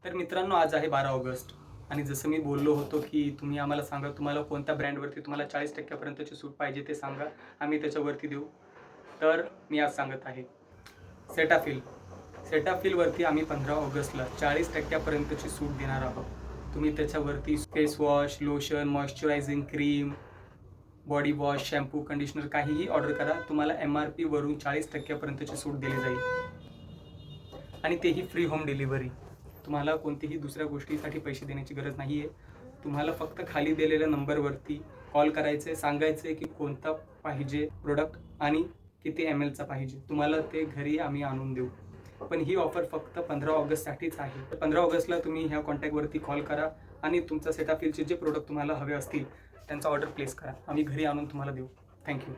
तर मित्रांनो, आज आहे 12 ऑगस्ट आणि जसं मी बोललो होतो, की तुम्ही आम्हाला सांगा तुम्हाला कोणत्या ब्रँडवरती तुम्हाला 40% पर्यंतची सूट पाहिजे ते सांगा. आम्ही त्याच्यावरती देऊ. तर मी आज सांगत आहे सेटाफिल. सेटाफिलवरती आम्ही 15 ऑगस्टला 40% पर्यंतची सूट देणार आहोत. तुम्ही त्याच्यावरती face wash, lotion, moisturising cream, body wash, shampoo, conditioner काहीही ऑर्डर करा. तुम्हाला MRP वरून 40% पर्यंतची सूट दिली जाईल आणि तेही फ्री होम डिलिव्हरी. तुम्हाला कोणतीही दुसऱ्या गोष्टीसाठी पैसे देण्याची गरज नाही आहे. तुम्हाला फक्त खाली दिलेल्या नंबरवरती कॉल करायचं आहे, सांगायचं आहे की कोणता पाहिजे प्रोडक्ट आणि किती MLचा पाहिजे. तुम्हाला ते घरी आम्ही आणून देऊ. पण ही ऑफर फक्त 15 ऑगस्टसाठीच आहे. 15 ऑगस्टला तुम्ही ह्या कॉन्टॅक्टवरती कॉल करा आणि तुमचा सेटाफिलचे जे प्रोडक्ट तुम्हाला हवे असतील त्यांचा ऑर्डर प्लेस करा. आम्ही घरी आणून तुम्हाला देऊ. थँक्यू.